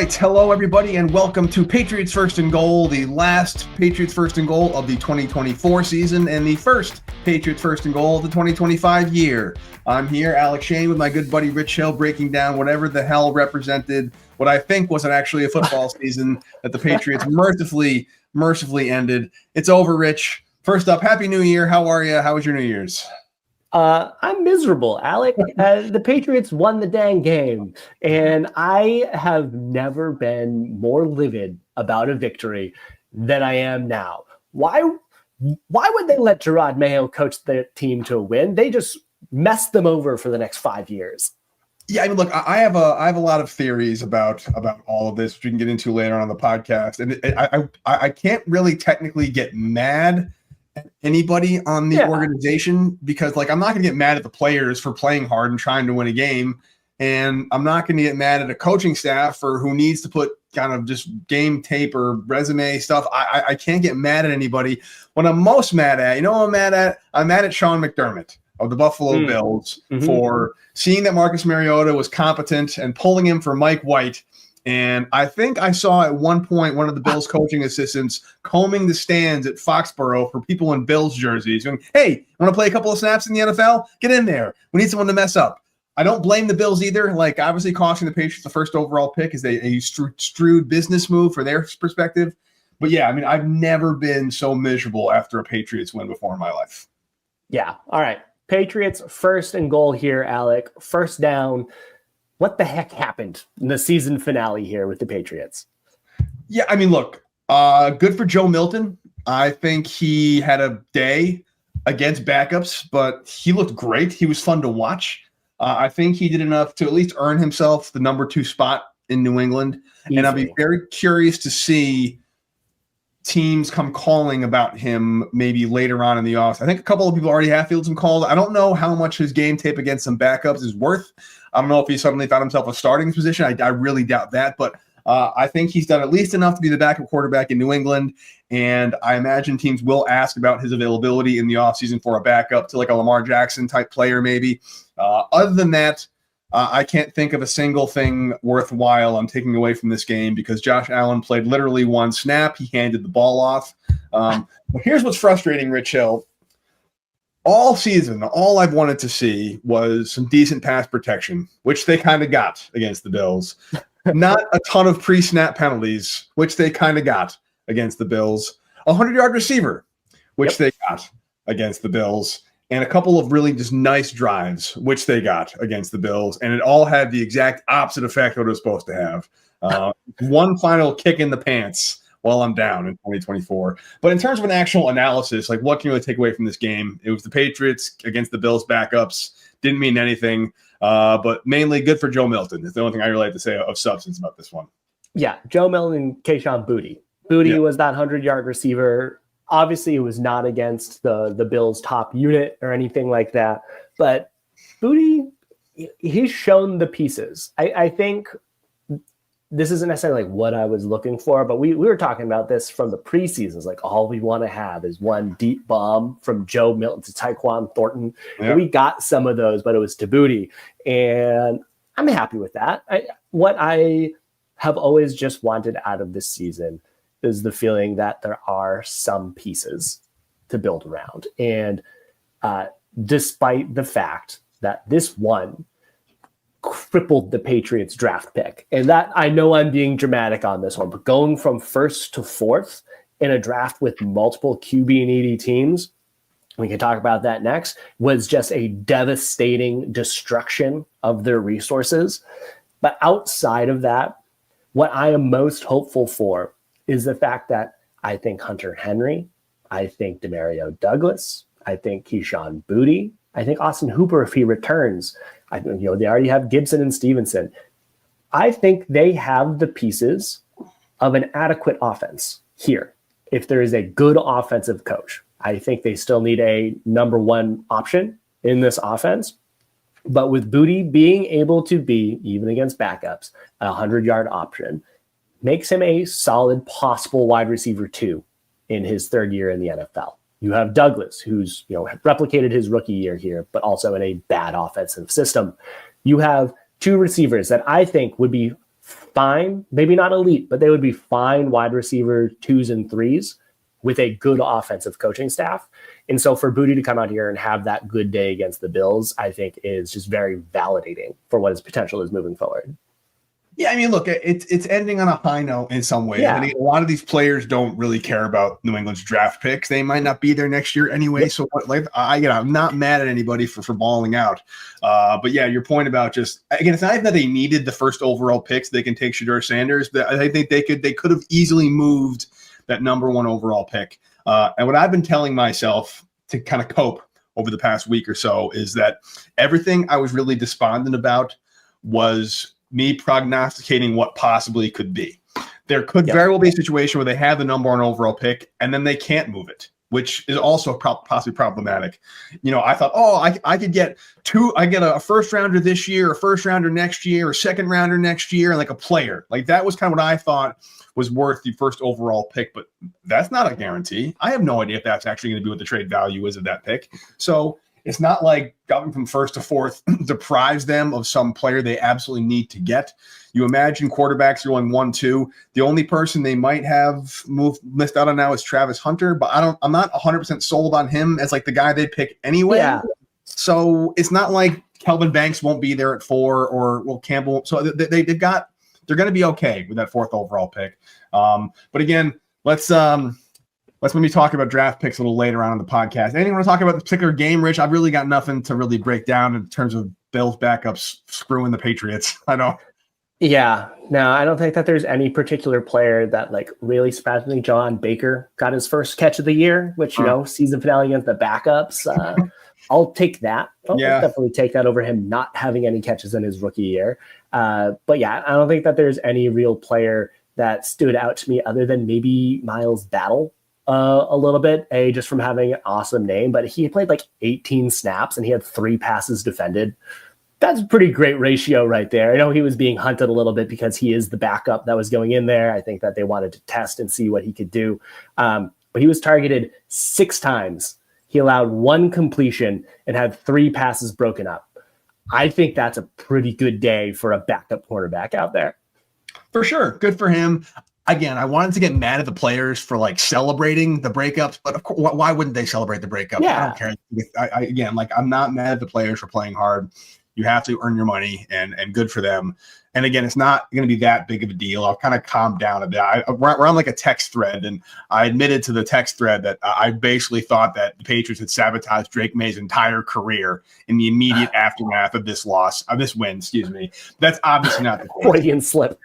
right, hello everybody, and welcome to Patriots First and Goal, the last Patriots First and Goal of the 2024 season and the first Patriots First and Goal of the 2025 year. I'm here, Alex Shane, with my good buddy Rich Hill, breaking down whatever the hell represented what I think wasn't actually a football season that the Patriots mercifully ended. It's over, Rich. First up, Happy New Year. How are you? How was your New Year's? I'm miserable, Alec. The Patriots won the dang game, and I have never been more livid about a victory than I am now. Why would they let Gerod Mayo coach their team to a win? They just messed them over for the next 5 years. Yeah, I mean, look, I have a lot of theories about all of this, which we can get into later on the podcast, and I can't really technically get mad at anybody on the organization because, like, I'm not going to get mad at the players for playing hard and trying to win a game, and I'm not going to get mad at a coaching staff for who needs to put kind of just game tape or resume stuff. I can't get mad at anybody. What I'm most mad at, you know what I'm mad at? I'm mad at Sean McDermott of the Buffalo Bills for seeing that Marcus Mariota was competent and pulling him for Mike White. And I think I saw at one point one of the Bills coaching assistants combing the stands at Foxboro for people in Bills jerseys going, hey, want to play a couple of snaps in the NFL? Get in there. We need someone to mess up. I don't blame the Bills either. Like, obviously costing the Patriots the first overall pick is a shrewd business move for their perspective. But yeah, I mean, I've never been so miserable after a Patriots win before in my life. Yeah. All right. Patriots first and goal here, Alec. First down. What the heck happened in the season finale here with the Patriots? Yeah, I mean, look, good for Joe Milton. I think he had a day against backups, but he looked great. He was fun to watch. I think he did enough to at least earn himself the number 2 spot in New England. Easily. And I'll be very curious to see teams come calling about him maybe later on in the offseason. I think a couple of people already have fielded some calls. I don't know how much his game tape against some backups is worth. I don't know if he suddenly found himself a starting position. I really doubt that, but I think he's done at least enough to be the backup quarterback in New England, and I imagine teams will ask about his availability in the offseason for a backup to like a Lamar Jackson type player maybe. Other than that, I can't think of a single thing worthwhile I'm taking away from this game because Josh Allen played literally one snap. He handed the ball off. But here's what's frustrating, Rich Hill. All season, all I've wanted to see was some decent pass protection, which they kind of got against the Bills. Not a ton of pre-snap penalties, which they kind of got against the Bills. A 100-yard receiver, which they got against the Bills. And a couple of really just nice drives, which they got against the Bills. And it all had the exact opposite effect of what it was supposed to have. One final kick in the pants while I'm down in 2024. But in terms of an actual analysis, like what can you really take away from this game? It was the Patriots against the Bills backups. Didn't mean anything. But mainly good for Joe Milton. It's the only thing I really have to say of substance about this one. Yeah, Joe Milton and Kayshon Boutte. Boutte was that 100-yard receiver. Obviously, it was not against the Bills' top unit or anything like that. But Boutte, he's shown the pieces. I think this isn't necessarily like what I was looking for, but we were talking about this from the preseasons. Like, all we want to have is one deep bomb from Joe Milton to Tyquan Thornton. Yeah. We got some of those, but it was to Boutte. And I'm happy with that. What I have always just wanted out of this season is the feeling that there are some pieces to build around. And despite the fact that this one crippled the Patriots draft pick, and that I know I'm being dramatic on this one, but going from 1st to 4th in a draft with multiple QB needy teams, we can talk about that next, was just a devastating destruction of their resources. But outside of that, what I am most hopeful for is the fact that I think Hunter Henry, I think Demario Douglas, I think Kayshon Boutte, I think Austin Hooper, if he returns, they already have Gibson and Stevenson. I think they have the pieces of an adequate offense here. If there is a good offensive coach, I think they still need a number 1 option in this offense. But with Boutte being able to be, even against backups, a 100-yard option, makes him a solid possible wide receiver 2 in his 3rd year in the NFL. You have Douglas, who's replicated his rookie year here, but also in a bad offensive system. You have 2 receivers that I think would be fine, maybe not elite, but they would be fine wide receiver 2s and 3s with a good offensive coaching staff. And so for Booty to come out here and have that good day against the Bills, I think is just very validating for what his potential is moving forward. Yeah, I mean, look, it's ending on a high note in some way. Yeah. I mean, a lot of these players don't really care about New England's draft picks. They might not be there next year anyway. Yep. So, I'm not mad at anybody for balling out. But yeah, your point about just again, it's not even that they needed the first overall picks. They can take Shedeur Sanders. But I think they could have easily moved that number 1 overall pick. And what I've been telling myself to kind of cope over the past week or so is that everything I was really despondent about was me prognosticating what possibly could be. There could very well be a situation where they have the number 1 overall pick and then they can't move it, which is also possibly problematic. You know, I thought, I could get I get a first rounder this year, a first rounder next year, a second rounder next year, and like a player. Like that was kind of what I thought was worth the first overall pick, but that's not a guarantee. I have no idea if that's actually going to be what the trade value is of that pick. So it's not like going from first to fourth deprives them of some player they absolutely need to get. You imagine quarterbacks are going 1-2. The only person they might have missed out on now is Travis Hunter, but I'm not 100% sold on him as like the guy they'd pick anyway. Yeah. So it's not like Kelvin Banks won't be there at 4 or Campbell. So they're going to be okay with that 4th overall pick. But again, let's maybe talk about draft picks a little later on in the podcast. Anything want to talk about the particular game, Rich? I've really got nothing to really break down in terms of Bills backups screwing the Patriots. I know. Yeah, no, I don't think that there's any particular player that like really surprisingly. John Baker got his first catch of the year, which, season finale against the backups. I'll take that. I'll definitely take that over him not having any catches in his rookie year. But yeah, I don't think that there's any real player that stood out to me other than maybe Miles Battle. A little bit, just from having an awesome name, but he played like 18 snaps and he had 3 passes defended. That's a pretty great ratio right there. I know he was being hunted a little bit because he is the backup that was going in there. I think that they wanted to test and see what he could do. But he was targeted 6 times. He allowed 1 completion and had 3 passes broken up. I think that's a pretty good day for a backup quarterback out there. For sure. Good for him. Again, I wanted to get mad at the players for like celebrating the breakups, but of course, why wouldn't they celebrate the breakup? Yeah. I don't care. I'm not mad at the players for playing hard. You have to earn your money, and good for them. And again, it's not going to be that big of a deal. I've kind of calmed down a bit. We're on like a text thread, and I admitted to the text thread that I basically thought that the Patriots had sabotaged Drake May's entire career in the immediate aftermath of this win, excuse me. That's obviously not the case. Freudian slip.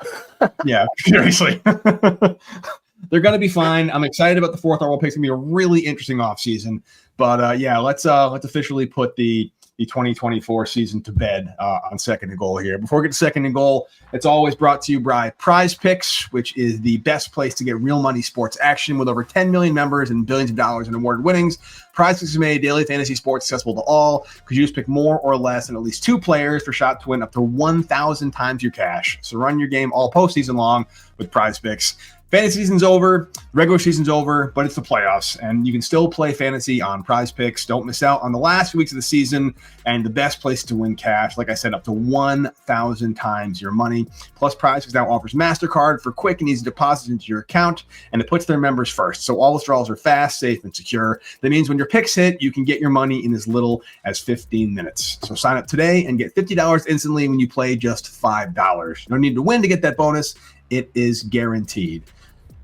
Yeah, seriously. They're going to be fine. I'm excited about the 4th overall pick. It's going to be a really interesting offseason. But let's officially put the 2024 season to bed on Second and Goal here. Before we get to Second and Goal, it's always brought to you by Prize Picks, which is the best place to get real money sports action with over 10 million members and billions of dollars in award winnings. Prize Picks has made daily fantasy sports accessible to all because you just pick more or less than at least 2 players for shot to win up to 1,000 times your cash. So run your game all postseason long with Prize Picks. Fantasy season's over, regular season's over, but it's the playoffs, and you can still play fantasy on Prize Picks. Don't miss out on the last few weeks of the season and the best place to win cash. Like I said, up to 1,000 times your money. Plus, Prize Picks now offers MasterCard for quick and easy deposits into your account, and it puts their members first. So all withdrawals are fast, safe, and secure. That means when your picks hit, you can get your money in as little as 15 minutes. So sign up today and get $50 instantly when you play just $5. No need to win to get that bonus. It is guaranteed.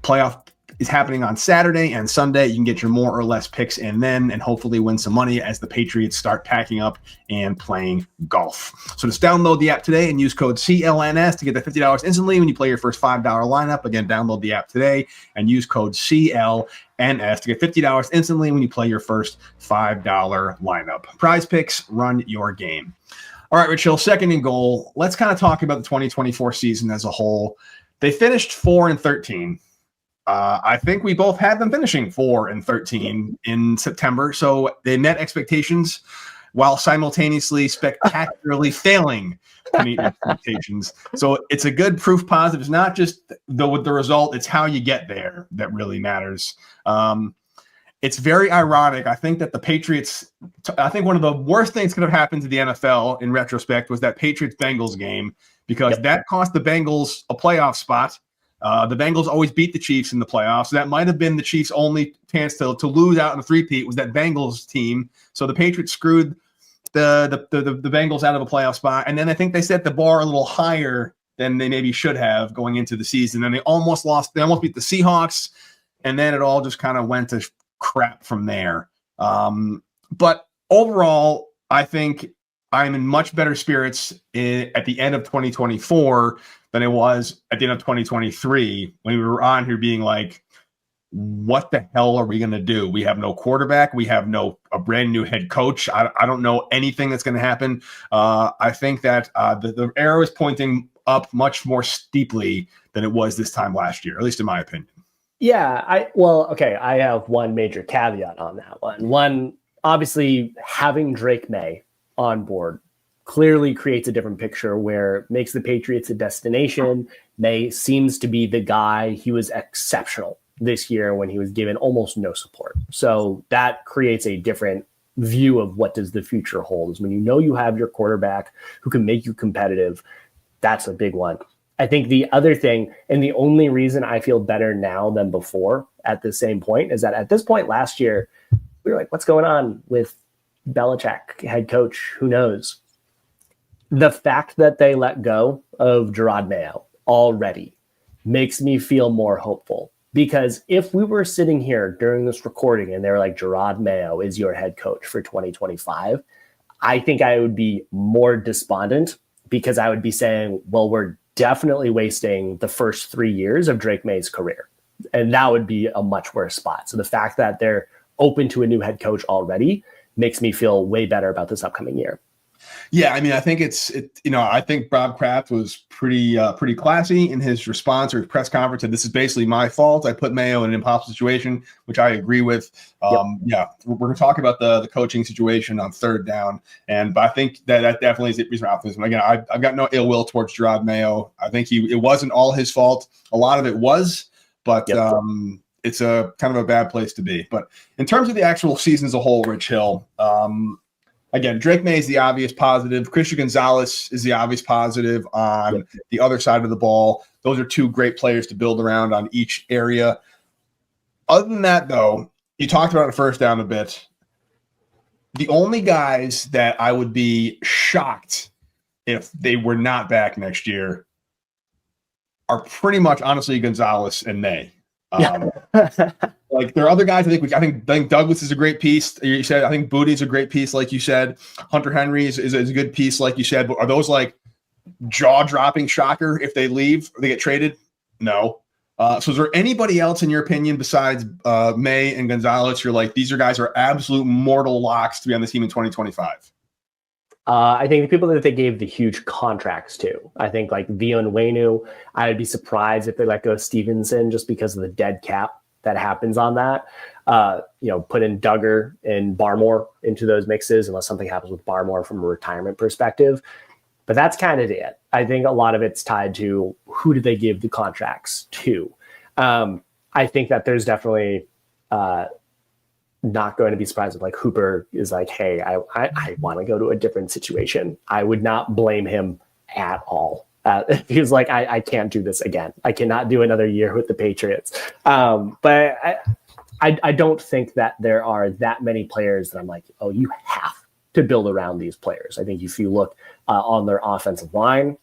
Playoff is happening on Saturday and Sunday. You can get your more or less picks in then and hopefully win some money as the Patriots start packing up and playing golf. So just download the app today and use code CLNS to get the $50 instantly when you play your first $5 lineup. Again, download the app today and use code CLNS to get $50 instantly when you play your first $5 lineup. Prize Picks, run your game. All right, Rich Hill, Second and Goal. Let's kind of talk about the 2024 season as a whole. They finished 4-13. I think we both had them finishing 4-13 in September. So they met expectations while simultaneously spectacularly failing to meet expectations. So it's a good proof positive. It's not just the result, it's how you get there that really matters. It's very ironic. I think that the Patriots, I think one of the worst things could have happened to the NFL in retrospect was that Patriots-Bengals game, because that cost the Bengals a playoff spot. The Bengals always beat the Chiefs in the playoffs. So that might have been the Chiefs' only chance to lose out in the three-peat was that Bengals team. So the Patriots screwed the Bengals out of a playoff spot. And then I think they set the bar a little higher than they maybe should have going into the season. And they almost lost. They almost beat the Seahawks. And then it all just kind of went to crap from there. But overall, I think I'm in much better spirits at the end of 2024 than it was at the end of 2023 when we were on here being like, what the hell are we going to do? We have no quarterback. We have a brand new head coach. I don't know anything that's going to happen. I think that the arrow is pointing up much more steeply than it was this time last year, at least in my opinion. Yeah. I have one major caveat on that one. One, obviously having Drake May on board clearly creates a different picture where it makes the Patriots a destination. May seems to be the guy. He was exceptional this year when he was given almost no support. So that creates a different view of what does the future hold. Is when you know you have your quarterback who can make you competitive. That's a big one. I think the other thing, and the only reason I feel better now than before at the same point, is that at this point last year, we were like, what's going on with Belichick, head coach? Who knows? The fact that they let go of Gerod Mayo already makes me feel more hopeful. Because if we were sitting here during this recording and they were like, Gerod Mayo is your head coach for 2025, I think I would be more despondent because I would be saying, well, we're definitely wasting the first 3 years of Drake May's career. And that would be a much worse spot. So the fact that they're open to a new head coach already makes me feel way better about this upcoming year. Yeah, I mean, I think I think Bob Kraft was pretty classy in his response or his press conference. And this is basically my fault. I put Mayo in an impossible situation, which I agree with. Yeah, we're going to talk about the coaching situation on third down. But I think that definitely is the reason for optimism. Again, I've got no ill will towards Gerod Mayo. I think it wasn't all his fault. A lot of it was, but it's a kind of a bad place to be. But in terms of the actual season as a whole, Rich Hill, again, Drake May is the obvious positive. Christian Gonzalez is the obvious positive on the other side of the ball. Those are two great players to build around on each area. Other than that, though, you talked about it first down a bit. The only guys that I would be shocked if they were not back next year are pretty much, honestly, Gonzalez and May. Like there are other guys. I think Douglas is a great piece. You said I think Booty's a great piece, like you said. Hunter Henry is a good piece, like you said. But are those like jaw-dropping shocker if they leave or they get traded? No. So is there anybody else in your opinion besides May and Gonzalez? You're like these guys are absolute mortal locks to be on the team in 2025. I think the people that they gave the huge contracts to, I think like Vio and Wainu, I would be surprised if they let go of Stevenson just because of the dead cap that happens on that. Put in Duggar and Barmore into those mixes unless something happens with Barmore from a retirement perspective. But that's kind of it. I think a lot of it's tied to who do they give the contracts to. I think that there's definitely not going to be surprised if like Hooper is like, hey, I want to go to a different situation. I would not blame him at all. If he was like, I can't do this again. I cannot do another year with the Patriots. But I don't think that there are that many players that I'm like, oh, you have to build around these players. I think if you look on their offensive line,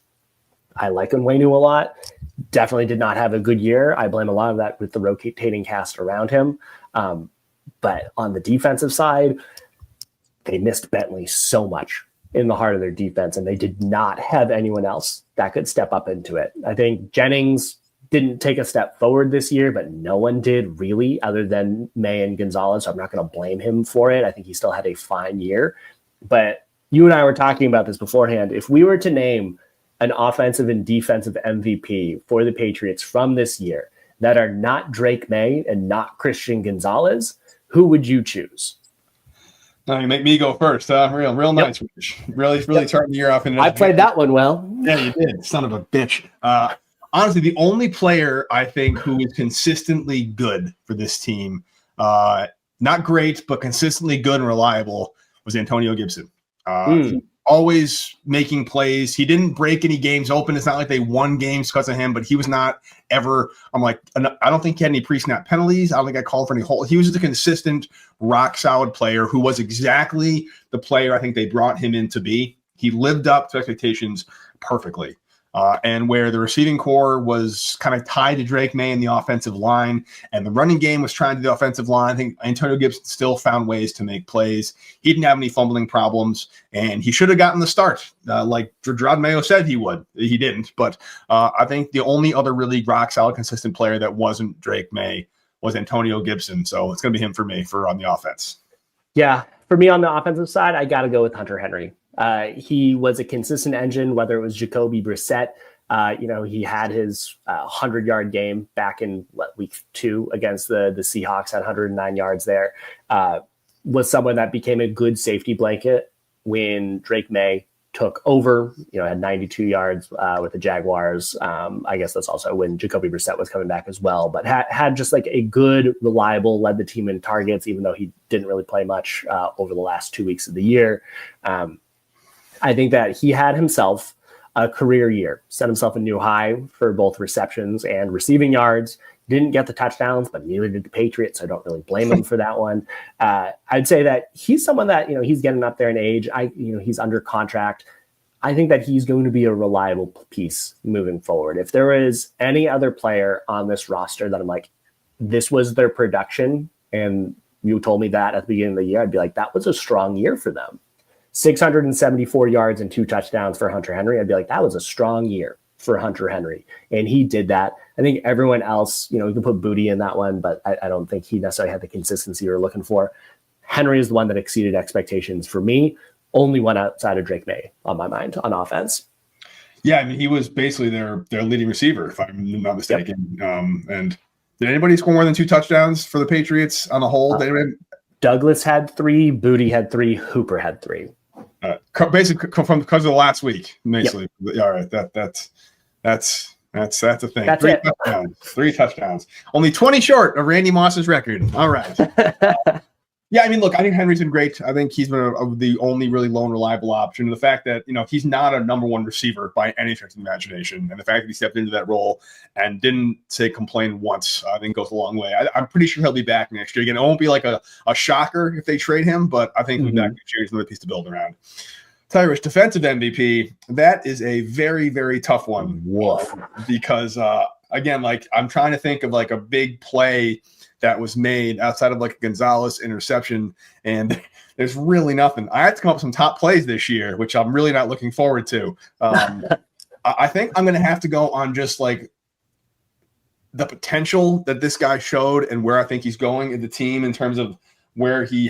I like Onwenu a lot. Definitely did not have a good year. I blame a lot of that with the rotating cast around him. But on the defensive side, they missed Bentley so much in the heart of their defense, and they did not have anyone else that could step up into it. I think Jennings didn't take a step forward this year, but no one did really other than May and Gonzalez. So I'm not going to blame him for it. I think he still had a fine year. But you and I were talking about this beforehand. If we were to name an offensive and defensive MVP for the Patriots from this year that are not Drake May and not Christian Gonzalez, who would you choose? No, you make me go first. Real nice. Yep. Really starting the year off. I played that one well. Yeah, you did. Son of a bitch. Honestly, the only player I think who is consistently good for this team, not great, but consistently good and reliable, was Antonio Gibson. always making plays. He didn't break any games open. It's not like they won games because of him, but he was not ever, I don't think he had any pre-snap penalties. I don't think I called for any hold. He was just a consistent, rock-solid player who was exactly the player I think they brought him in to be. He lived up to expectations perfectly. And where the receiving core was kind of tied to Drake May in the offensive line, and the running game was trying to do the offensive line, I think Antonio Gibson still found ways to make plays. He didn't have any fumbling problems, and he should have gotten the start, like Gerod Mayo said he would. He didn't, but I think the only other really rock-solid, consistent player that wasn't Drake May was Antonio Gibson, so it's going to be him for me on the offense. Yeah, for me on the offensive side, I got to go with Hunter Henry. He was a consistent engine, whether it was Jacoby Brissett. He had his 100-yard game back in week 2 against the Seahawks, had 109 yards there. Was someone that became a good safety blanket when Drake May took over, had 92 yards with the Jaguars. I guess that's also when Jacoby Brissett was coming back as well, but had just like a good, reliable, led the team in targets, even though he didn't really play much over the last 2 weeks of the year. I think that he had himself a career year, set himself a new high for both receptions and receiving yards. Didn't get the touchdowns, but neither did the Patriots. So I don't really blame him for that one. I'd say that he's someone that, he's getting up there in age. He's under contract. I think that he's going to be a reliable piece moving forward. If there is any other player on this roster that I'm like, this was their production, and you told me that at the beginning of the year, I'd be like, that was a strong year for them. 674 yards and 2 touchdowns for Hunter Henry. I'd be like, that was a strong year for Hunter Henry. And he did that. I think everyone else, you can put Booty in that one, but I don't think he necessarily had the consistency you were looking for. Henry is the one that exceeded expectations for me. Only one outside of Drake May on my mind on offense. Yeah, he was basically their leading receiver, if I'm not mistaken. Yep. And did anybody score more than 2 touchdowns for the Patriots on the whole? Douglas had 3, Booty had 3, Hooper had 3. Basically, because of the last week. Basically, yep. All right. That's a thing. That's 3 it. touchdowns. 3 touchdowns. Only 20 short of Randy Moss's record. All right. Yeah, look, I think Henry's been great. I think he's been the only really lone reliable option. And the fact that, he's not a number 1 receiver by any stretch of the imagination. And the fact that he stepped into that role and didn't complain once, I think goes a long way. I'm pretty sure he'll be back next year. Again, it won't be like a shocker if they trade him, but I think we'll be back next year. He's another piece to build around. Tyrus, defensive MVP, that is a very, very tough one. Woof. Because, again, I'm trying to think of a big play that was made outside of a Gonzalez interception, and there's really nothing. I had to come up with some top plays this year, which I'm really not looking forward to. I think I'm going to have to go on just the potential that this guy showed and where I think he's going in the team in terms of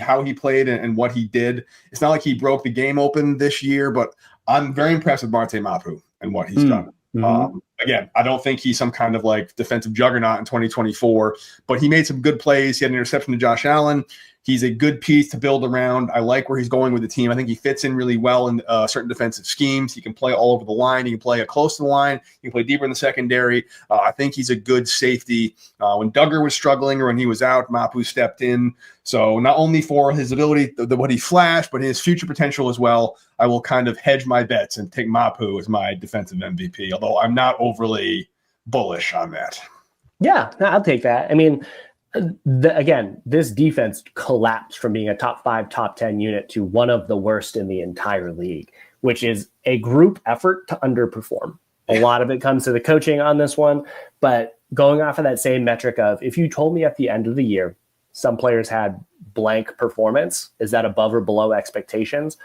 how he played and what he did. It's not like he broke the game open this year, but I'm very impressed with Barth and Mike Kadlick and what he's done. Mm-hmm. Again, I don't think he's some kind of defensive juggernaut in 2024, but he made some good plays. He had an interception to Josh Allen. He's a good piece to build around. I like where he's going with the team. I think he fits in really well in certain defensive schemes. He can play all over the line. He can play close to the line. He can play deeper in the secondary. I think he's a good safety. When Duggar was struggling or when he was out, Mapu stepped in. So not only for his ability, what he flashed, but his future potential as well, I will kind of hedge my bets and take Mapu as my defensive MVP, although I'm not overly bullish on that. Yeah, I'll take that. Again, this defense collapsed from being a top 5, top 10 unit to one of the worst in the entire league, which is a group effort to underperform. A lot of it comes to the coaching on this one, but going off of that same metric of if you told me at the end of the year, some players had blank performance, is that above or below expectations?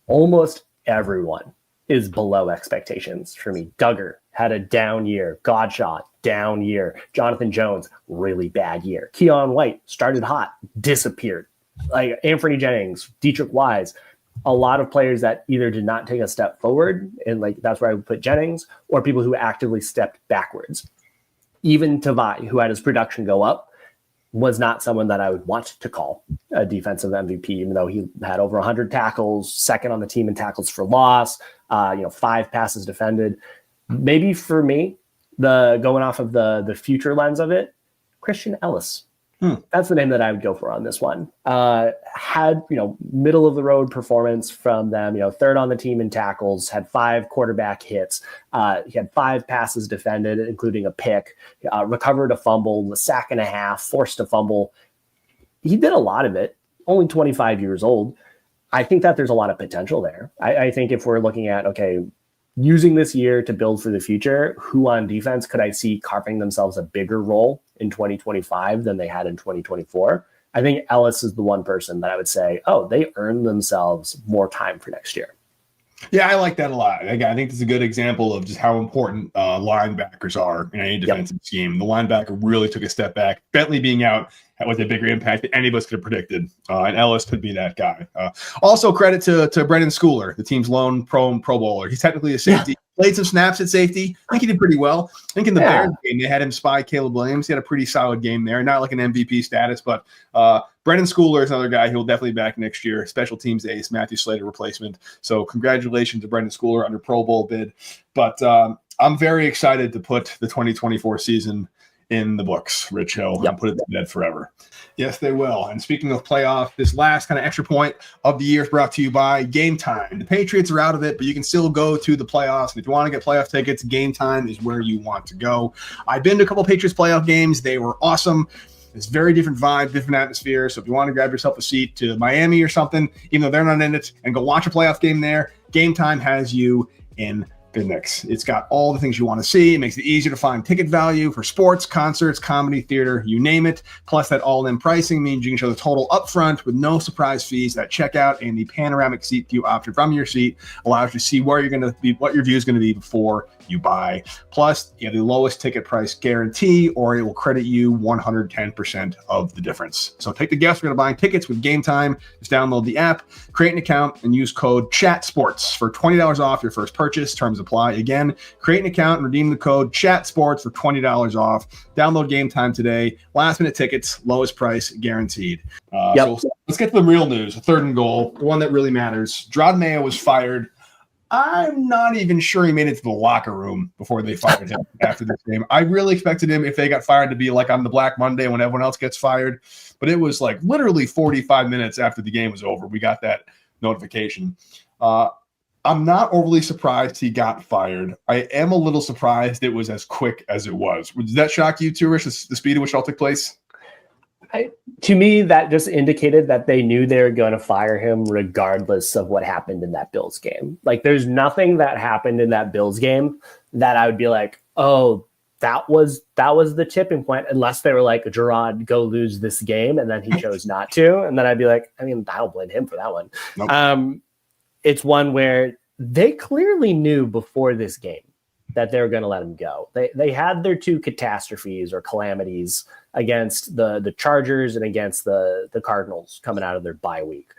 Almost everyone is below expectations for me. Duggar had a down year. Godshot, down year. Jonathan Jones, really bad year. Keon White started hot, disappeared. Anthony Jennings, Dietrich Wise, a lot of players that either did not take a step forward, and that's where I would put Jennings, or people who actively stepped backwards. Even Tavai, who had his production go up, was not someone that I would want to call a defensive MVP, even though he had over 100 tackles, second on the team in tackles for loss, 5 passes defended. Maybe for me, going off of the future lens of it, Christian Ellis. That's the name that I would go for on this one. Had, middle of the road performance from them, third on the team in tackles, had 5 quarterback hits. He had 5 passes defended, including a pick, recovered a fumble, a sack and a half, forced a fumble. He did a lot of it, only 25 years old. I think that there's a lot of potential there. I think if we're looking at, using this year to build for the future, who on defense could I see carving themselves a bigger role in 2025 than they had in 2024? I think Ellis is the one person that I would say, they earned themselves more time for next year. Yeah, I like that a lot. I think it's a good example of just how important linebackers are in any defensive scheme. The linebacker really took a step back. Bentley being out was a bigger impact than any of us could have predicted, and Ellis could be that guy. Also, credit to Brendan Schooler, the team's lone Pro Bowler. He's technically a safety. Played some snaps at safety. I think he did pretty well. I think in the Bears game, they had him spy Caleb Williams. He had a pretty solid game there. Not like an MVP status, but Brendan Schooler is another guy who will definitely be back next year. Special teams ace, Matthew Slater replacement. So congratulations to Brendan Schooler under Pro Bowl bid. But I'm very excited to put the 2024 season in the books, Rich Hill, and put it to bed forever. Yes, they will. And speaking of playoff, this last kind of extra point of the year is brought to you by Game Time. The Patriots are out of it, but you can still go to the playoffs. And if you want to get playoff tickets, Game Time is where you want to go. I've been to a couple Patriots playoff games. They were awesome. It's very different vibe, different atmosphere. So if you want to grab yourself a seat to Miami or something, even though they're not in it, and go watch a playoff game there, Game Time has you in the mix. It's got all the things you want to see. It makes it easier to find ticket value for sports, concerts, comedy, theater, you name it. Plus, that all-in pricing means you can show the total upfront with no surprise fees at checkout, and the panoramic seat view option from your seat allows you to see where you're going to be, what your view is going to be before you buy. Plus, you have the lowest ticket price guarantee, or it will credit you 110% of the difference. So take the guesswork of buying tickets with Game Time. Just download the app, create an account, and use code CHATSPORTS for $20 off your first purchase. Terms apply. Again, create an account and redeem the code CHATSPORTS for $20 off. Download Game Time today. Last minute tickets, lowest price guaranteed. So let's get to the real news. 3rd and goal, the one that really matters. Gerod Mayo was fired. I'm not even sure he made it to the locker room before they fired him after this game. I really expected him, if they got fired, to be like on the Black Monday when everyone else gets fired. But it was like literally 45 minutes after the game was over, we got that notification. I'm not overly surprised he got fired. I am a little surprised it was as quick as it was. Did that shock you too, Rich, the speed at which it all took place? To me, that just indicated that they knew they were going to fire him regardless of what happened in that Bills game. Like, there's nothing that happened in that Bills game that I would be like, that was the tipping point, unless they were like, Gerod, go lose this game, and then he chose not to. And then I'd be like, I don't blame him for that one. Nope. It's one where they clearly knew before this game that they were going to let him go. They had their 2 catastrophes or calamities against the Chargers and against the Cardinals coming out of their bye week.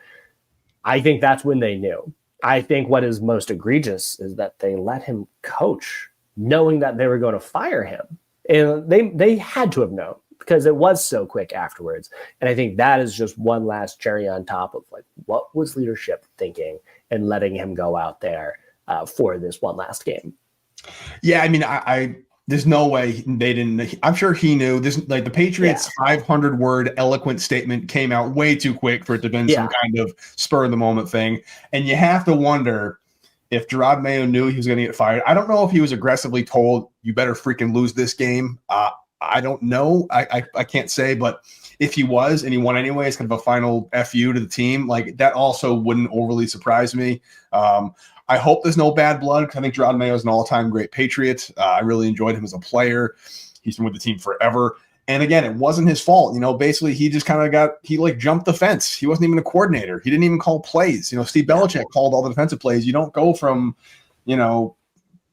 I think that's when they knew. I think what is most egregious is that they let him coach knowing that they were going to fire him. And they had to have known, because it was so quick afterwards. And I think that is just one last cherry on top of, like, what was leadership thinking and letting him go out there for this one last game. Yeah, I there's no way they didn't. I'm sure he knew this. Like, the Patriots' 500-word eloquent statement came out way too quick for it to have been some kind of spur of the moment thing. And you have to wonder if Gerod Mayo knew he was going to get fired. I don't know if he was aggressively told, you better freaking lose this game. I don't know. I can't say, but if he was and he won anyway, it's kind of a final FU to the team. Like, that also wouldn't overly surprise me. I hope there's no bad blood, because I think Gerod Mayo is an all-time great Patriot. I really enjoyed him as a player. He's been with the team forever. And again, it wasn't his fault. Basically he just kind of jumped the fence. He wasn't even a coordinator. He didn't even call plays. Steve Belichick called all the defensive plays. You don't go from,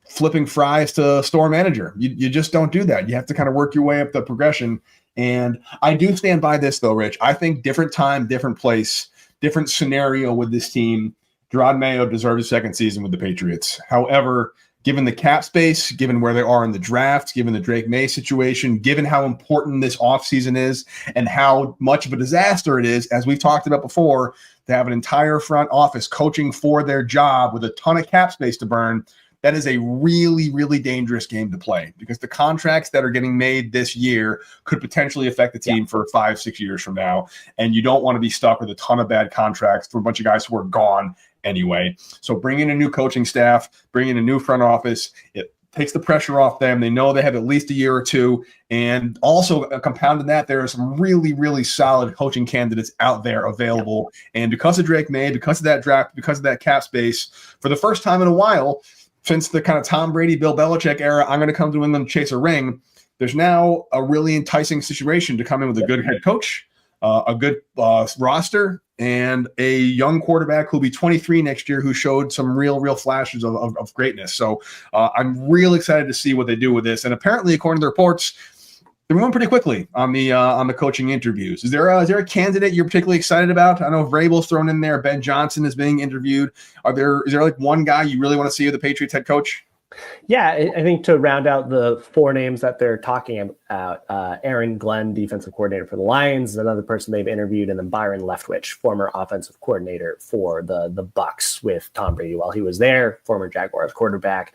flipping fries to store manager. You just don't do that. You have to kind of work your way up the progression. And I do stand by this, though, Rich. I think different time, different place, different scenario with this team. Gerod Mayo deserves a 2nd season with the Patriots. However, given the cap space, given where they are in the draft, given the Drake May situation, given how important this offseason is and how much of a disaster it is, as we've talked about before, to have an entire front office coaching for their job with a ton of cap space to burn, that is a really, really dangerous game to play because the contracts that are getting made this year could potentially affect the team for 5-6 years from now. And you don't want to be stuck with a ton of bad contracts for a bunch of guys who are gone anyway. So bring in a new coaching staff, bring in a new front office. It takes the pressure off them. They know they have at least a year or two. And also compounding that, there are some really, really solid coaching candidates out there available. And because of Drake May, because of that draft, because of that cap space, for the first time in a while, since the kind of Tom Brady, Bill Belichick era, I'm going to come to England and chase a ring. There's now a really enticing situation to come in with a good head coach, a good roster, and a young quarterback who'll be 23 next year who showed some real flashes of greatness. So I'm real excited to see what they do with this. And apparently, according to the reports, they're moving pretty quickly on the coaching interviews. Is there a candidate you're particularly excited about? I know Vrabel's thrown in there. Ben Johnson is being interviewed. Is there like one guy you really want to see as the Patriots head coach? Yeah, I think to round out the four names that they're talking about, Aaron Glenn, defensive coordinator for the Lions, is another person they've interviewed, and then Byron Leftwich, former offensive coordinator for the Bucs with Tom Brady while he was there, former Jaguars quarterback.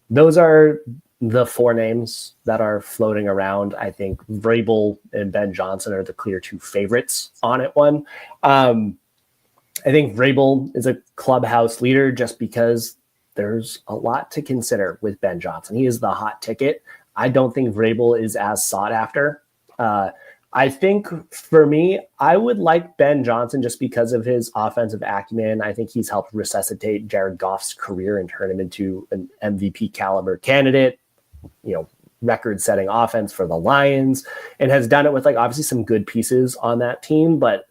Those are the four names that are floating around. I think Vrabel and Ben Johnson are the clear two favorites on it one. I think Vrabel is a clubhouse leader just because there's a lot to consider with Ben Johnson. He is the hot ticket. I don't think Vrabel is as sought after. I think for me, I would like Ben Johnson just because of his offensive acumen. I think he's helped resuscitate Jared Goff's career and turn him into an MVP caliber candidate, record-setting offense for the Lions, and has done it with obviously some good pieces on that team, but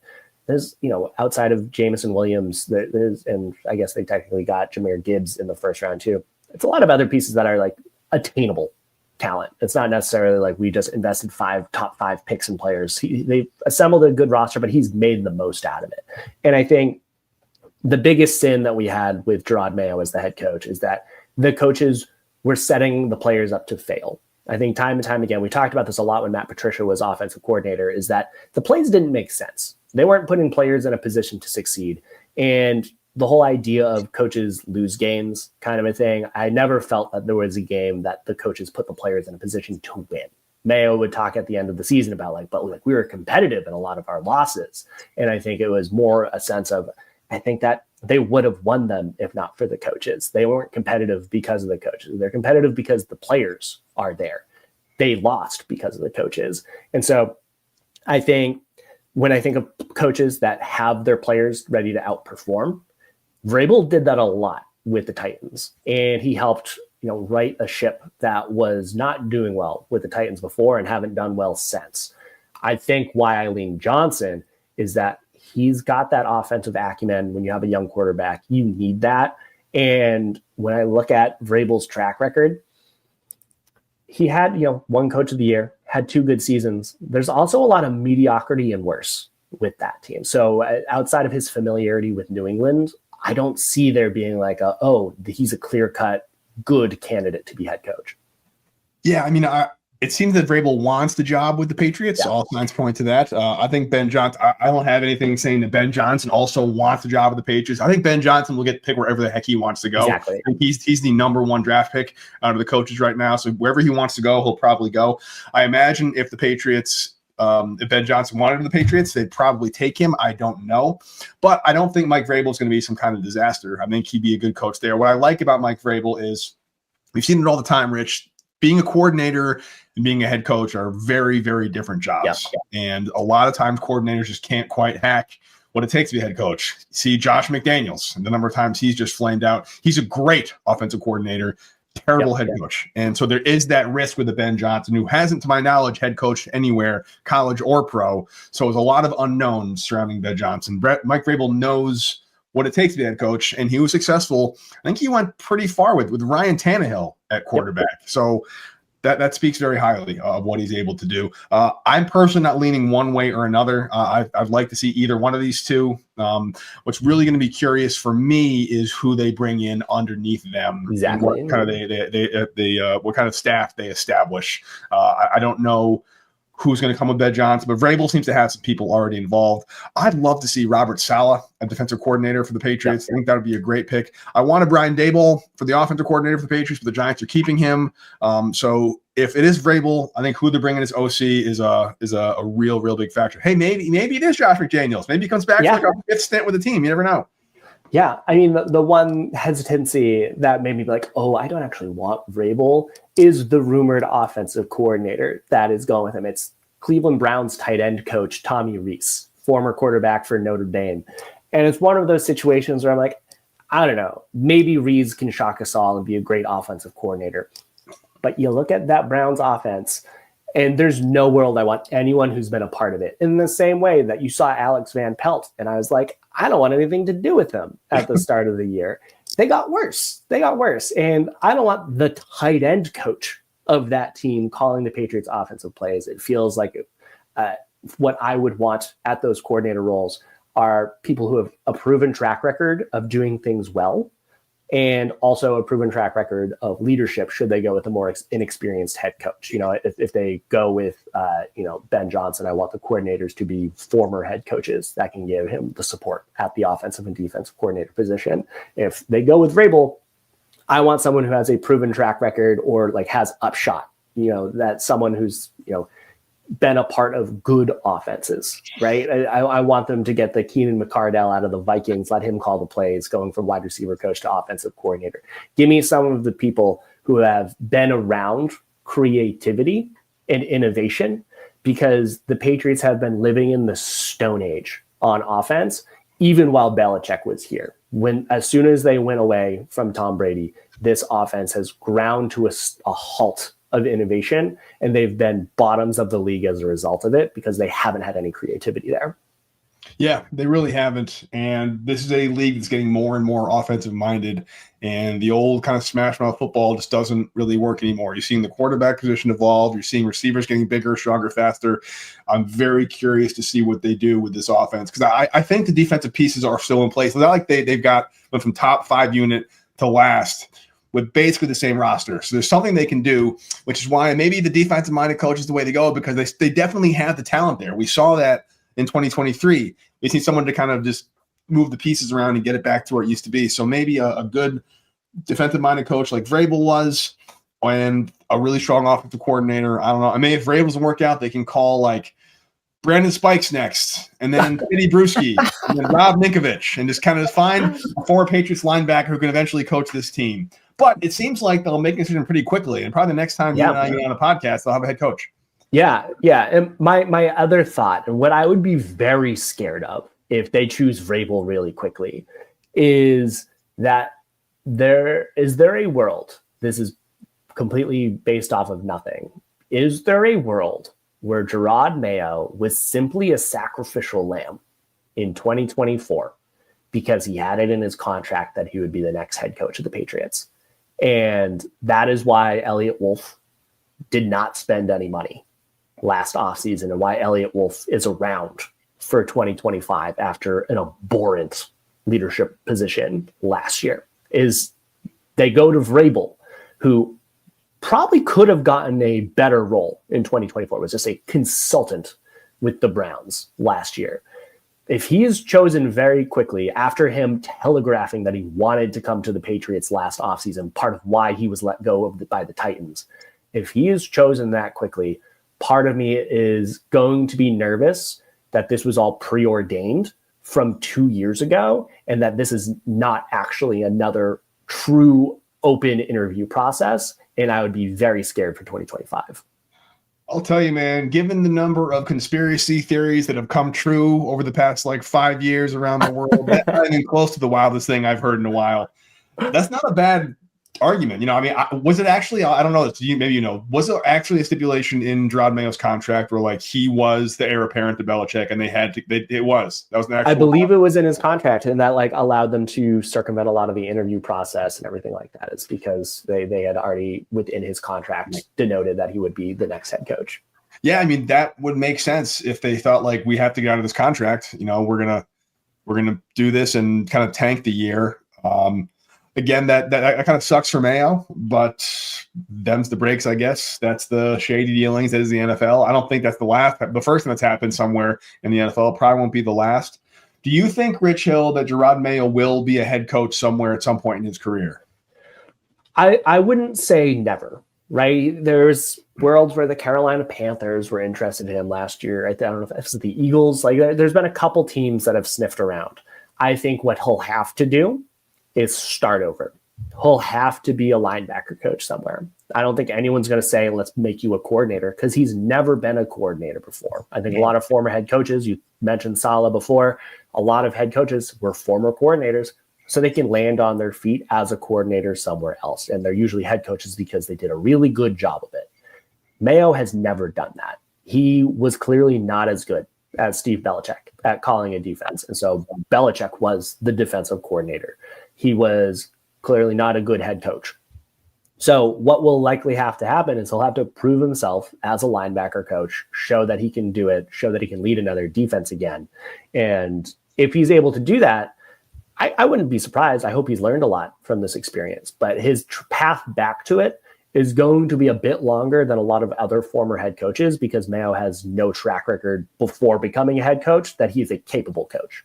there's, outside of Jamison Williams, and I guess they technically got Jahmyr Gibbs in the first round too. It's a lot of other pieces that are attainable talent. It's not necessarily we just invested top five picks in players. They've assembled a good roster, but he's made the most out of it. And I think the biggest sin that we had with Gerod Mayo as the head coach is that the coaches were setting the players up to fail. I think time and time again, we talked about this a lot when Matt Patricia was offensive coordinator, is that the plays didn't make sense. They weren't putting players in a position to succeed. And the whole idea of coaches lose games kind of a thing, I never felt that there was a game that the coaches put the players in a position to win. Mayo would talk at the end of the season about but we were competitive in a lot of our losses. And I think it was more a sense of, I think that they would have won them if not for the coaches. They weren't competitive because of the coaches. They're competitive because the players are there. They lost because of the coaches. And so I think when I think of coaches that have their players ready to outperform, Vrabel did that a lot with the Titans. And he helped, right a ship that was not doing well with the Titans before and haven't done well since. I think why I lean Johnson is that he's got that offensive acumen. When you have a young quarterback, you need that. And when I look at Vrabel's track record, he had, one coach of the year, had 2 good seasons. There's also a lot of mediocrity and worse with that team. So outside of his familiarity with New England, I don't see there being he's a clear-cut good candidate to be head coach. Yeah, I mean, it seems that Vrabel wants the job with the Patriots. Yeah. All signs point to that. I think Ben Johnson, I don't have anything saying that Ben Johnson also wants the job with the Patriots. I think Ben Johnson will get to pick wherever the heck he wants to go. Exactly. I think he's the number 1 draft pick out of the coaches right now. So wherever he wants to go, he'll probably go. I imagine if the Patriots, if Ben Johnson wanted the Patriots, they'd probably take him. I don't know. But I don't think Mike Vrabel is going to be some kind of disaster. I think he'd be a good coach there. What I like about Mike Vrabel is we've seen it all the time, Rich. Being a coordinator and being a head coach are very, very different jobs. Yeah. And a lot of times coordinators just can't quite hack what it takes to be a head coach. See Josh McDaniels, and the number of times he's just flamed out. He's a great offensive coordinator, terrible head coach. And so there is that risk with the Ben Johnson, who hasn't, to my knowledge, head coached anywhere, college or pro. So there's a lot of unknowns surrounding Ben Johnson. Mike Vrabel knows what it takes to be a head coach, and he was successful. I think he went pretty far with Ryan Tannehill at quarterback. Yep. So that speaks very highly of what he's able to do. I'm personally not leaning one way or another. I'd like to see either one of these two. What's really going to be curious for me is who they bring in underneath them. Exactly. And what kind of what kind of staff they establish. I don't know who's going to come with Ben Johnson, but Vrabel seems to have some people already involved. I'd love to see Robert Saleh, a defensive coordinator for the Patriots. I think that would be a great pick. I wanted Brian Daboll for the offensive coordinator for the Patriots, but the Giants are keeping him. So if it is Vrabel, I think who they're bringing as OC is a real big factor. Hey, maybe it is Josh McDaniels. Maybe he comes back for like a fifth stint with the team. You never know. Yeah, I mean, the one hesitancy that made me be like, oh, I don't actually want Vrabel is the rumored offensive coordinator that is going with him. It's Cleveland Browns tight end coach Tommy Rees, former quarterback for Notre Dame. And it's one of those situations where I'm like, I don't know, maybe Rees can shock us all and be a great offensive coordinator. But you look at that Browns offense, and there's no world I want anyone who's been a part of it. In the same way that you saw Alex Van Pelt, and I was like, I don't want anything to do with them at the start of the year. They got worse. And I don't want the tight end coach of that team calling the Patriots offensive plays. It feels like what I would want at those coordinator roles are people who have a proven track record of doing things well, and also a proven track record of leadership should they go with a more inexperienced head coach. You know, if they go with, Ben Johnson, I want the coordinators to be former head coaches that can give him the support at the offensive and defensive coordinator position. If they go with Vrabel, I want someone who has a proven track record or like has upshot, that's someone who's, been a part of good offenses, right? I want them to get the Keenan McCardell out of the Vikings, let him call the plays, going from wide receiver coach to offensive coordinator. Give me some of the people who have been around creativity and innovation, because the Patriots have been living in the Stone Age on offense, even while Belichick was here. As soon as they went away from Tom Brady, this offense has ground to a halt of innovation, and they've been bottoms of the league as a result of it because they haven't had any creativity there. Yeah, they really haven't. And this is a league that's getting more and more offensive minded, and the old kind of smash mouth football just doesn't really work anymore. You're seeing the quarterback position evolve. You're seeing receivers getting bigger, stronger, faster. I'm very curious to see what they do with this offense, because I think the defensive pieces are still in place. It's not like they've went from top 5 unit to last with basically the same roster. So there's something they can do, which is why maybe the defensive-minded coach is the way to go, because they definitely have the talent there. We saw that in 2023. We need someone to kind of just move the pieces around and get it back to where it used to be. So maybe a good defensive-minded coach like Vrabel was, and a really strong offensive coordinator. I don't know. I mean, if Vrabel doesn't work out, they can call like Brandon Spikes next, and then Vinny Brewski, and then Rob Ninkovich, and just kind of find a former Patriots linebacker who can eventually coach this team. But it seems like they'll make a decision pretty quickly, and probably the next time you and I get on a podcast, they'll have a head coach. Yeah. And my other thought, and what I would be very scared of if they choose Vrabel really quickly, is that there a world, this is completely based off of nothing, is there a world where Gerod Mayo was simply a sacrificial lamb in 2024 because he had it in his contract that he would be the next head coach of the Patriots? And that is why Elliott Wolf did not spend any money last offseason, and why Elliott Wolf is around for 2025 after an abhorrent leadership position last year, is they go to Vrabel, who probably could have gotten a better role in 2024, was just a consultant with the Browns last year. If he is chosen very quickly after him telegraphing that he wanted to come to the Patriots last offseason, part of why he was let go by the Titans, if he is chosen that quickly, part of me is going to be nervous that this was all preordained from 2 years ago, and that this is not actually another true open interview process. And I would be very scared for 2025. I'll tell you, man, given the number of conspiracy theories that have come true over the past 5 years around the world, that's not even close to the wildest thing I've heard in a while. That's not a bad argument. Was it actually, I don't know, maybe was there actually a stipulation in Gerod Mayo's contract where he was the heir apparent to Belichick, and that was an actual, I believe it was in his contract, and that allowed them to circumvent a lot of the interview process and everything like that. It's because they had already within his contract denoted that he would be the next head coach. Yeah, I mean, that would make sense if they thought we have to get out of this contract. We're gonna do this and kind of tank the year. Again, that kind of sucks for Mayo, but them's the breaks, I guess. That's the shady dealings. That is the NFL. I don't think that's the first thing that's happened somewhere in the NFL. Probably won't be the last. Do you think, Rich Hill, that Gerod Mayo will be a head coach somewhere at some point in his career? I wouldn't say never, right? There's worlds where the Carolina Panthers were interested in him last year. I don't know if it's the Eagles. Like, there's been a couple teams that have sniffed around. I think what he'll have to do is start over. He'll have to be a linebacker coach somewhere. I don't think anyone's going to say, let's make you a coordinator, because he's never been a coordinator before. I think a lot of former head coaches, you mentioned Saleh before, a lot of head coaches were former coordinators, so they can land on their feet as a coordinator somewhere else. And they're usually head coaches because they did a really good job of it. Mayo has never done that. He was clearly not as good as Steve Belichick at calling a defense. And so Belichick was the defensive coordinator. He was clearly not a good head coach. So what will likely have to happen is he'll have to prove himself as a linebacker coach, show that he can do it, show that he can lead another defense again. And if he's able to do that, I wouldn't be surprised. I hope he's learned a lot from this experience, but his path back to it is going to be a bit longer than a lot of other former head coaches, because Mayo has no track record before becoming a head coach that he's a capable coach.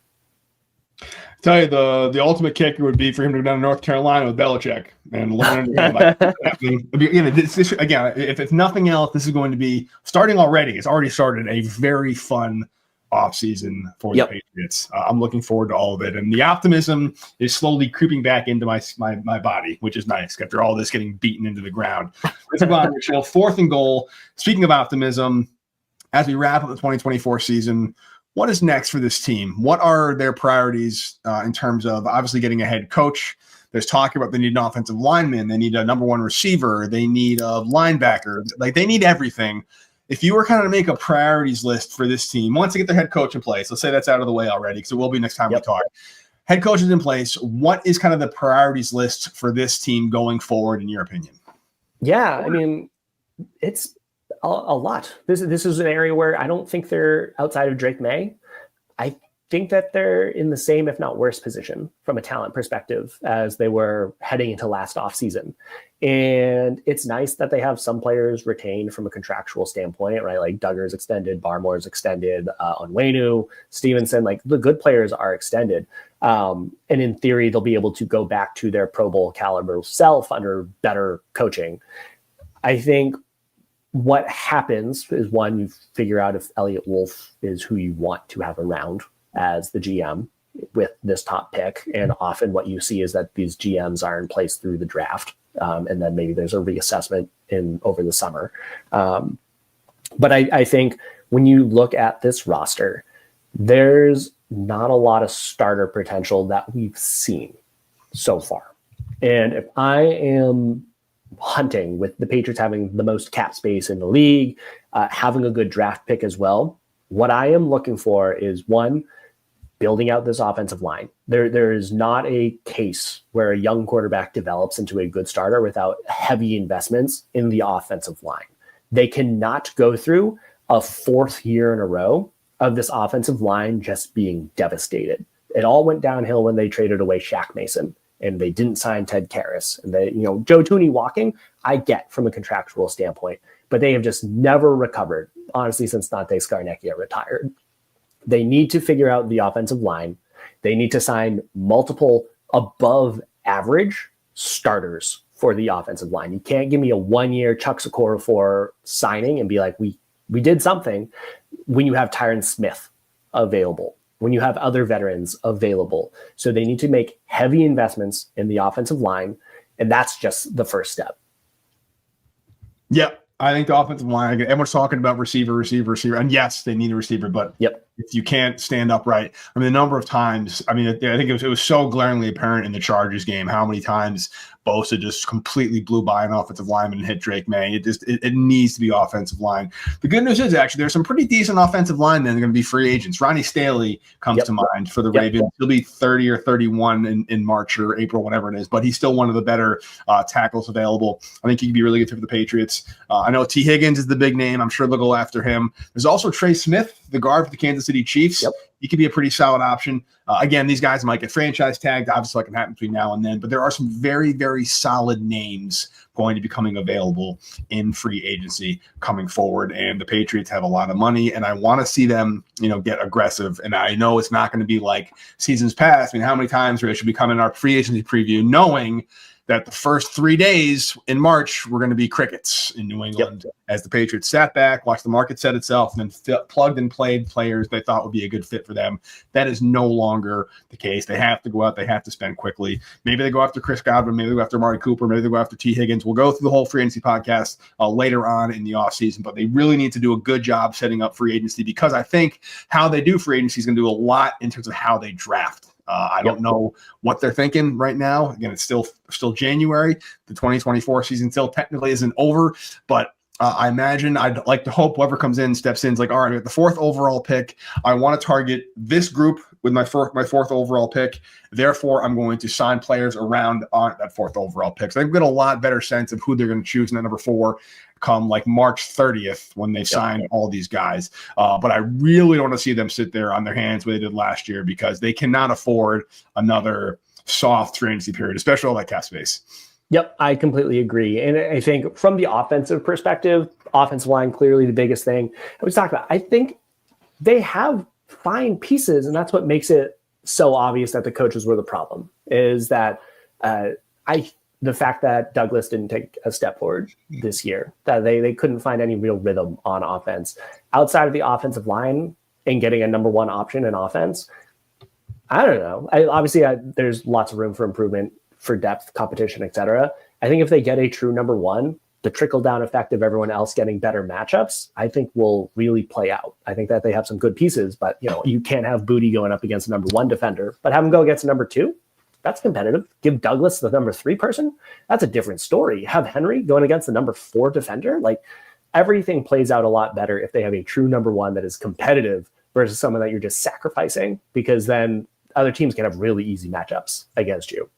I tell you, the ultimate kicker would be for him to go down to North Carolina with Belichick and learn. Again, if it's nothing else, this is going to be starting already. It's already started a very fun offseason for the Patriots. I'm looking forward to all of it. And the optimism is slowly creeping back into my body, which is nice after all this getting beaten into the ground. Let's go on, Michelle. 4th and goal. Speaking of optimism, as we wrap up the 2024 season, what is next for this team? What are their priorities in terms of obviously getting a head coach? There's talk about they need an offensive lineman. They need a number 1 receiver. They need a linebacker. Like, they need everything. If you were kind of to make a priorities list for this team, once they get their head coach in place, let's say that's out of the way already, because it will be next time we talk. Head coach is in place. What is kind of the priorities list for this team going forward, in your opinion? Yeah, I mean, it's a lot. This is an area where I don't think they're outside of Drake May. I think that they're in the same, if not worse, position from a talent perspective as they were heading into last offseason. And it's nice that they have some players retained from a contractual standpoint, right? Like Duggar's extended, Barmore's extended, Onwenu, Stevenson, like the good players are extended. And in theory, they'll be able to go back to their Pro Bowl caliber self under better coaching. I think what happens is, one, you figure out if Elliott Wolf is who you want to have around as the GM with this top pick. And often what you see is that these GMs are in place through the draft. And then maybe there's a reassessment over the summer. But I think when you look at this roster, there's not a lot of starter potential that we've seen so far. And if I am hunting with the Patriots having the most cap space in the league, having a good draft pick as well, what I am looking for is, one, building out this offensive line. There is not a case where a young quarterback develops into a good starter without heavy investments in the offensive line. They cannot go through a 4th year in a row of this offensive line just being devastated. It all went downhill when they traded away Shaq Mason and they didn't sign Ted Karras. And they, Joe Thuney walking, I get from a contractual standpoint, but they have just never recovered, honestly, since Dante Scarnecchia retired. They need to figure out the offensive line. They need to sign multiple above average starters for the offensive line. You can't give me a 1-year Chuck Okorafor signing and be like, we did something, when you have Tyron Smith available, when you have other veterans available. So they need to make heavy investments in the offensive line. And that's just the first step. Yep. I think the offensive line, everyone's talking about receiver. And yes, they need a receiver, but if you can't stand upright, I mean, the number of times, I think it was so glaringly apparent in the Chargers game, how many times Bosa just completely blew by an offensive lineman and hit Drake May. It needs to be offensive line. The good news is, actually, there's some pretty decent offensive linemen that are going to be free agents. Ronnie Staley comes to mind for the Ravens. He'll be 30 or 31 in March or April, whatever it is, but he's still one of the better tackles available. I think he could be really good for the Patriots. I know T. Higgins is the big name. I'm sure they'll go after him. There's also Trey Smith, the guard for the Kansas City Chiefs. Yep. He could be a pretty solid option. Again, these guys might get franchise tagged. Obviously, that can happen between now and then. But there are some very, very solid names going to be coming available in free agency coming forward. And the Patriots have a lot of money, and I want to see them, get aggressive. And I know it's not going to be like seasons past. I mean, how many times should we come in our free agency preview knowing that the first 3 days in March were going to be crickets in New England as the Patriots sat back, watched the market set itself, and then plugged and played players they thought would be a good fit for them. That is no longer the case. They have to go out. They have to spend quickly. Maybe they go after Chris Godwin. Maybe they go after Amari Cooper. Maybe they go after T. Higgins. We'll go through the whole free agency podcast later on in the offseason, but they really need to do a good job setting up free agency, because I think how they do free agency is going to do a lot in terms of how they draft. I don't know what they're thinking right now. Again, it's still January. The 2024 season still technically isn't over, but I imagine I'd like to hope whoever comes in steps in is like, all right, at the 4th overall pick, I want to target this group with my fourth overall pick. Therefore, I'm going to sign players around on that 4th overall pick. So they've got a lot better sense of who they're going to choose in that number 4 come like March 30th when they sign all these guys. But I really don't want to see them sit there on their hands where they did last year, because they cannot afford another soft free agency period, especially all that cap space. Yep, I completely agree. And I think from the offensive perspective, offensive line, clearly the biggest thing I was talking about. I think they have fine pieces, and that's what makes it so obvious that the coaches were the problem, is that the fact that Douglas didn't take a step forward this year, that they couldn't find any real rhythm on offense outside of the offensive line and getting a number 1 option in offense. I don't know. Obviously, there's lots of room for improvement for depth, competition, etc. I think if they get a true number 1, the trickle-down effect of everyone else getting better matchups, I think will really play out. I think that they have some good pieces, but you can't have Booty going up against a number 1 defender, but have him go against a number 2. That's competitive. Give Douglas the number 3 person. That's a different story. Have Henry going against the number 4 defender. Like, everything plays out a lot better if they have a true number 1 that is competitive versus someone that you're just sacrificing, because then other teams can have really easy matchups against you.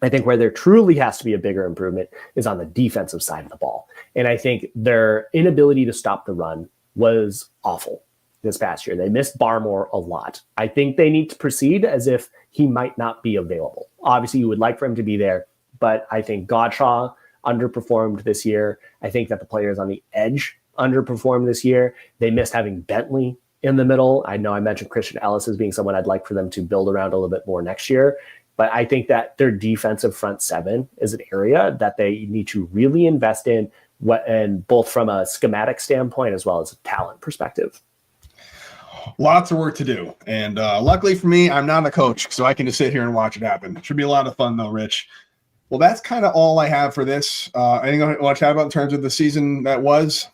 I think where there truly has to be a bigger improvement is on the defensive side of the ball. And I think their inability to stop the run was awful this past year. They missed Barmore a lot. I think they need to proceed as if he might not be available. Obviously, you would like for him to be there, but I think Godshaw underperformed this year. I think that the players on the edge underperformed this year. They missed having Bentley in the middle. I know I mentioned Christian Ellis as being someone I'd like for them to build around a little bit more next year. But I think that their defensive front 7 is an area that they need to really invest in, and both from a schematic standpoint as well as a talent perspective. Lots of work to do. And luckily for me, I'm not a coach, so I can just sit here and watch it happen. It should be a lot of fun, though, Rich. Well, that's kind of all I have for this. Anything you want to chat about in terms of the season that was?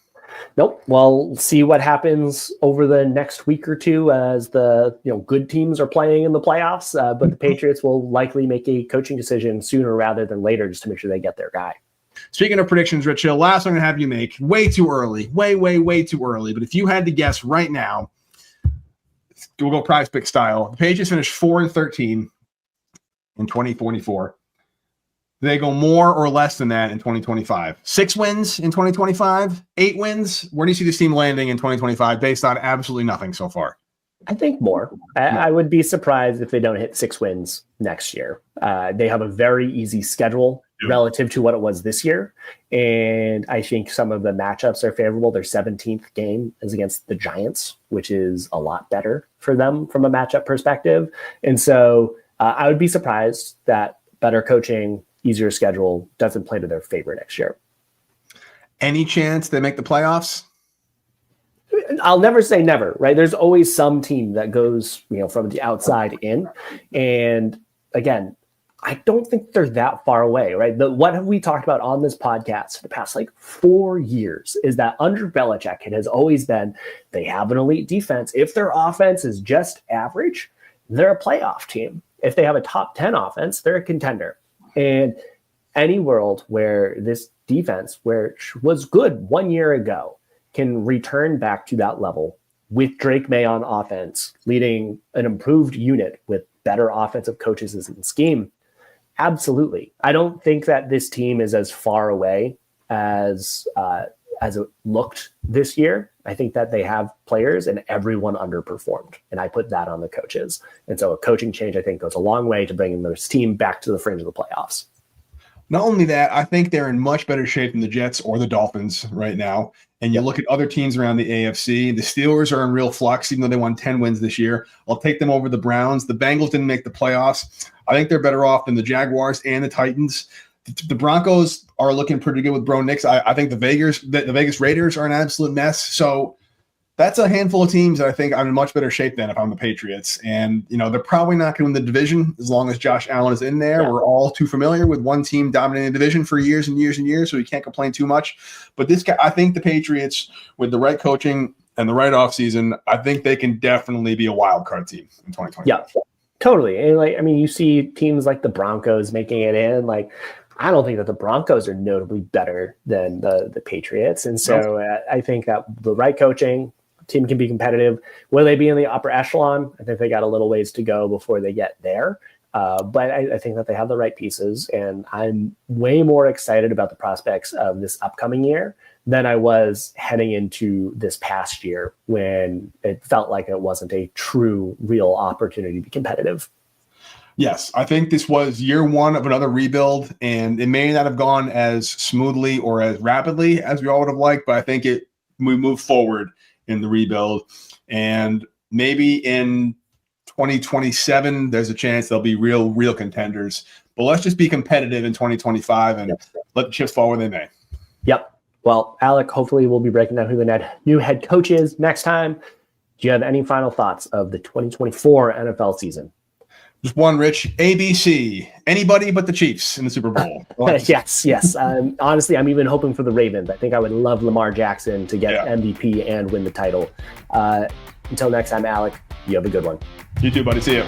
Nope. Well, see what happens over the next week or two as the good teams are playing in the playoffs. But the Patriots will likely make a coaching decision sooner rather than later, just to make sure they get their guy. Speaking of predictions, Rich Hill, last one I'm going to have you make. Way too early. Way too early. But if you had to guess right now, we'll go prize pick style. The Patriots finished 4-13 in 2024. They go more or less than that in 2025. 6 wins in 2025, 8 wins. Where do you see this team landing in 2025 based on absolutely nothing so far? I think more. I would be surprised if they don't hit 6 wins next year. They have a very easy schedule relative to what it was this year. And I think some of the matchups are favorable. Their 17th game is against the Giants, which is a lot better for them from a matchup perspective. And so I would be surprised that better coaching, easier schedule doesn't play to their favor next year. Any chance they make the playoffs? I'll never say never, right? There's always some team that goes, from the outside in. And again, I don't think they're that far away, right? What have we talked about on this podcast for the past 4 years is that under Belichick, it has always been they have an elite defense. If their offense is just average, they're a playoff team. If they have a top 10 offense, they're a contender. And any world where this defense, which was good 1 year ago, can return back to that level with Drake May on offense, leading an improved unit with better offensive coaches and scheme, absolutely. I don't think that this team is as far away as as it looked this year, I think that they have players and everyone underperformed. And I put that on the coaches. And so a coaching change, I think, goes a long way to bringing this team back to the fringe of the playoffs. Not only that, I think they're in much better shape than the Jets or the Dolphins right now. And you look at other teams around the AFC, the Steelers are in real flux, even though they won 10 wins this year. I'll take them over the Browns. The Bengals didn't make the playoffs. I think they're better off than the Jaguars and the Titans. The Broncos are looking pretty good with Bro Nix. I think the Vegas Raiders are an absolute mess. So that's a handful of teams that I think I'm in much better shape than if I'm the Patriots. And, they're probably not going to win the division as long as Josh Allen is in there. Yeah. We're all too familiar with one team dominating the division for years and years and years, so we can't complain too much. But this guy, I think the Patriots, with the right coaching and the right offseason, I think they can definitely be a wild card team in 2020. Yeah, totally. And you see teams like the Broncos making it in. I don't think that the Broncos are notably better than the Patriots. And so I think that the right coaching, team can be competitive. Will they be in the upper echelon? I think they got a little ways to go before they get there. But I think that they have the right pieces, and I'm way more excited about the prospects of this upcoming year than I was heading into this past year when it felt like it wasn't a true, real opportunity to be competitive. Yes, I think this was year one of another rebuild, and it may not have gone as smoothly or as rapidly as we all would have liked, but I think we moved forward in the rebuild, and maybe in 2027 there's a chance they'll be real contenders. But let's just be competitive in 2025 and let the chips fall where they may. Yep. Well, Alec, hopefully we'll be breaking down who the new head coach is next time. Do you have any final thoughts of the 2024 NFL season? Just one, Rich. ABC. Anybody but the Chiefs in the Super Bowl. Yes. Honestly, I'm even hoping for the Ravens. I think I would love Lamar Jackson to get MVP and win the title. Until next time, Alec, you have a good one. You too, buddy. See you.